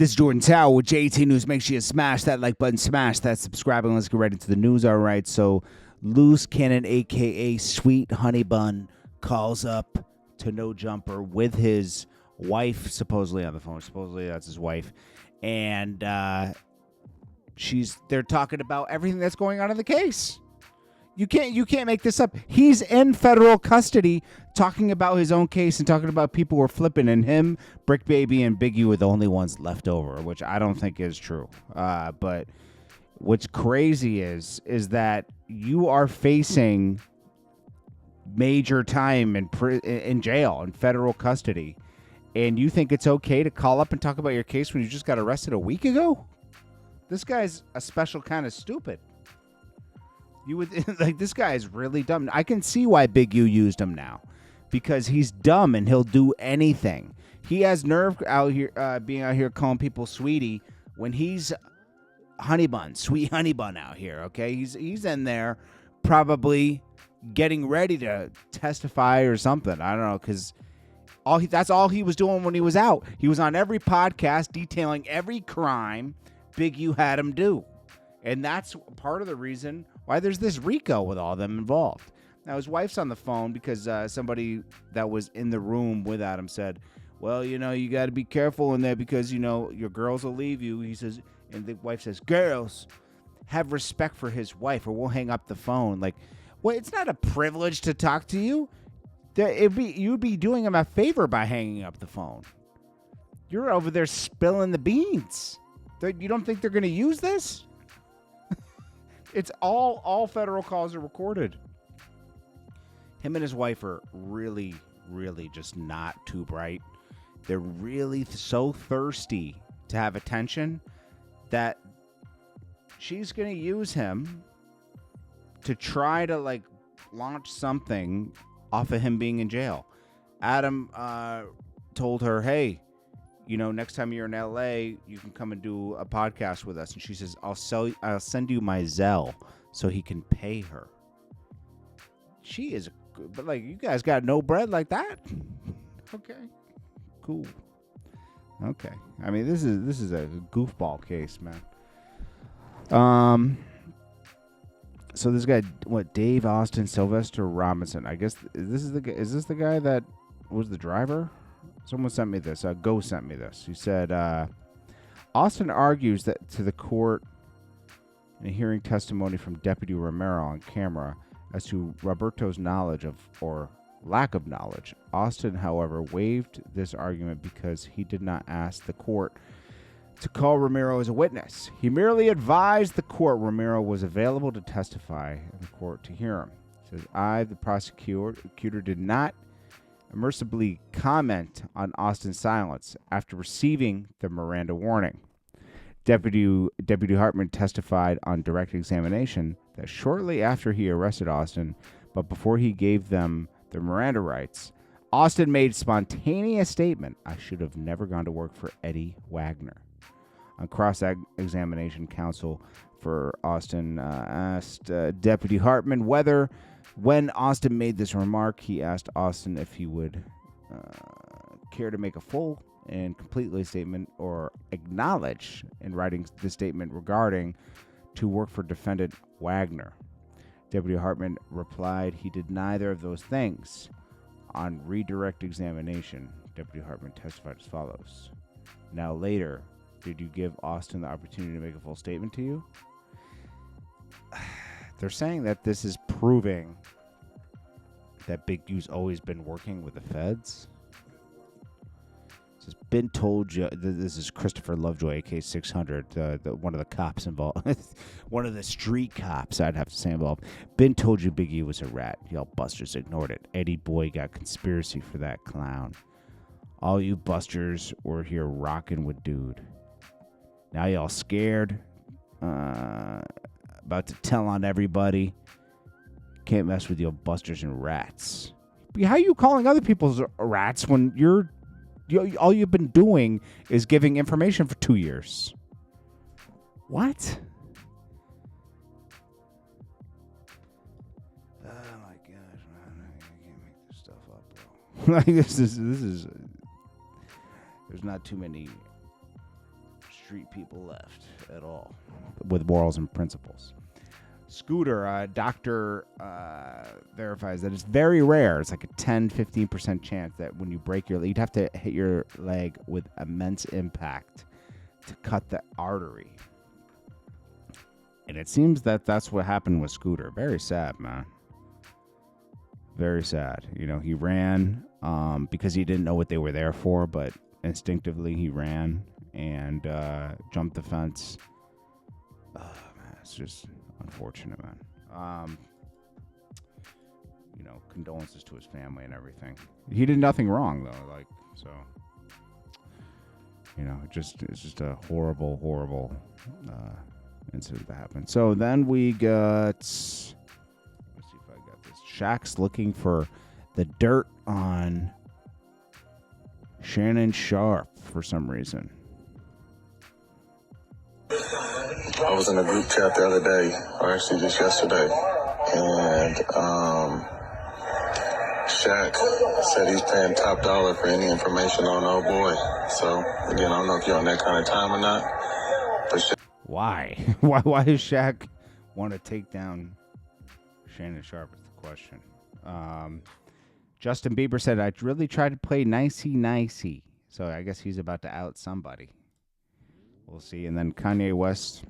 This is Jordan Tower with JT News. Make sure you smash that like button, smash that subscribe, and let's get right into the news. All right, so Luce Cannon, a.k.a. Sweet Honey Bun, calls up to No Jumper with his wife, supposedly on the phone. Supposedly that's his wife. And they're talking about everything that's going on in the case. You can't make this up. He's in federal custody talking about his own case and talking about people who are flipping, and him, Brick Baby, and Big U were the only ones left over, which I don't think is true. But what's crazy is that you are facing major time in jail, in federal custody, and you think it's okay to call up and talk about your case when you just got arrested a week ago? This guy's a special kind of stupid. You would like, this guy is really dumb. I can see why Big U used him now, because he's dumb and he'll do anything. He has nerve out here, being out here calling people sweetie when he's honey bun, sweet honey bun out here. Okay, he's in there probably getting ready to testify or something. I don't know, because that's all he was doing when he was out. He was on every podcast detailing every crime Big U had him do, and that's part of the reason why there's this RICO with all of them involved. Now, his wife's on the phone because somebody that was in the room with Adam said, well, you got to be careful in there because, your girls will leave you. He says, and the wife says, girls, have respect for his wife or we'll hang up the phone. Like, well, it's not a privilege to talk to you. You'd be doing him a favor by hanging up the phone. You're over there spilling the beans. You don't think they're going to use this? It's all federal calls are recorded. Him and his wife are really, really just not too bright. They're really so thirsty to have attention that she's going to use him to try to launch something off of him being in jail. Adam told her, hey, next time you're in LA, you can come and do a podcast with us. And she says, I'll send you my Zelle so he can pay her. She is good, but you guys got no bread like that? Okay, cool. Okay. I mean, this is a goofball case, man. So this guy, Dave Austin Sylvester Robinson, I guess is this the guy that was the driver? Someone sent me this. Go sent me this. He said, Austin argues that to the court in hearing testimony from Deputy Romero on camera as to Roberto's knowledge of or lack of knowledge. Austin, however, waived this argument because he did not ask the court to call Romero as a witness. He merely advised the court Romero was available to testify in the court to hear him. He says, I, the prosecutor, did not immersively comment on Austin's silence after receiving the Miranda warning. Deputy Hartman testified on direct examination that shortly after he arrested Austin, but before he gave them the Miranda rights, Austin made spontaneous statement, I should have never gone to work for Eddie Wagner. On cross-examination, counsel for Austin asked Deputy Hartman whether, when Austin made this remark, he asked Austin if he would care to make a full and complete statement or acknowledge in writing the statement regarding to work for defendant Wagner. Deputy Hartman replied he did neither of those things. On redirect examination, Deputy Hartman testified as follows. Now later, did you give Austin the opportunity to make a full statement to you? They're saying that this is proving that Big U's always been working with the feds. It says, been told you, this is Christopher Lovejoy, AK 600, one of the cops involved, one of the street cops, I'd have to say involved. Been told you Big U was a rat. Y'all busters ignored it. Eddie Boy got conspiracy for that clown. All you busters were here rocking with dude. Now y'all scared, about to tell on everybody. Can't mess with your busters and rats. How are you calling other people's rats when all you've been doing is giving information for 2 years? What? Oh my gosh, man, I can't make this stuff up, bro. This is. There's not too many street people left at all with morals and principles. Scooter, doctor verifies that it's very rare. It's like a 10-15% chance that when you break your leg, you'd have to hit your leg with immense impact to cut the artery. And it seems that that's what happened with Scooter. Very sad, man. Very sad. You know, he ran because he didn't know what they were there for, but instinctively he ran and jumped the fence. Man, it's just unfortunate, man. You know, condolences to his family and everything. He did nothing wrong though, like, so. You know, it's just a horrible incident that happened. So then we got, let's see if I got this. Shaq's looking for the dirt on Shannon Sharp for some reason. I was in a group chat the other day, or actually just yesterday, and Shaq said he's paying top dollar for any information on old boy. So, again, I don't know if you're on that kind of time or not. But Why? Why does Shaq want to take down Shannon Sharp is the question. Justin Bieber said, I really tried to play nicey. So I guess he's about to out somebody. We'll see. And then Kanye West,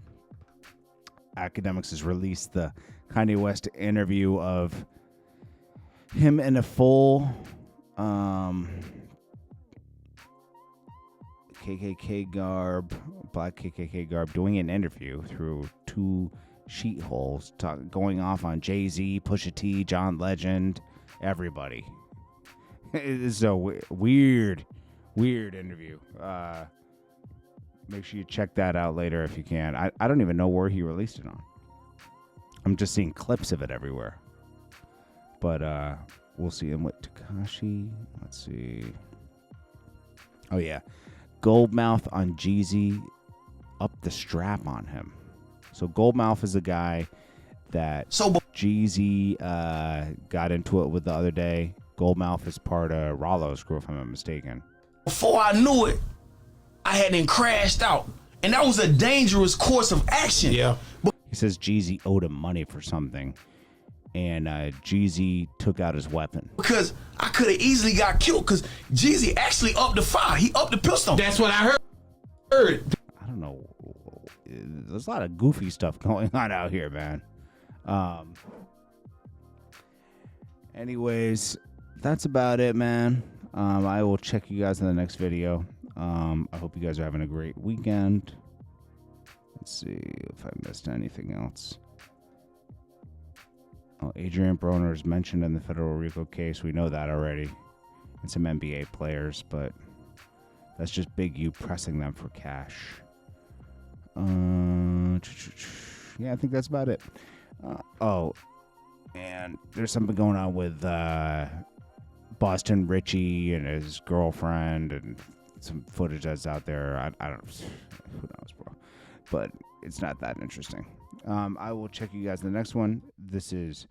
Academics has released the Kanye West interview of him in a full KKK garb, black KKK garb, doing an interview through two sheet holes, going off on Jay-Z, Pusha T, John Legend, everybody. It's a weird interview. Make sure you check that out later if you can. I don't even know where he released it on. I'm just seeing clips of it everywhere. But we'll see him with Tekashi. Let's see. Oh, yeah. Goldmouth on Jeezy, up the strap on him. So Goldmouth is a guy that Jeezy got into it with the other day. Goldmouth is part of Rollo's crew, if I'm not mistaken. Before I knew it, I had then crashed out. And that was a dangerous course of action. Yeah. He says Jeezy owed him money for something. And Jeezy took out his weapon. Because I could have easily got killed because Jeezy actually upped the fire. He upped the pistol. That's what I heard. I don't know. There's a lot of goofy stuff going on out here, man. Anyways, that's about it, man. I will check you guys in the next video. I hope you guys are having a great weekend. Let's see if I missed anything else. Oh, Adrian Broner is mentioned in the Federal RICO case. We know that already. And some NBA players, but that's just Big U pressing them for cash. Yeah, I think that's about it. And there's something going on with Boston Richie and his girlfriend and some footage that's out there. I don't know. Who knows, bro? But it's not that interesting. I will check you guys in the next one. This is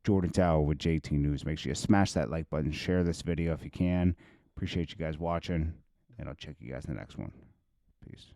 Jordan Tower with JT News. Make sure you smash that like button. Share this video if you can. Appreciate you guys watching. And I'll check you guys in the next one. Peace.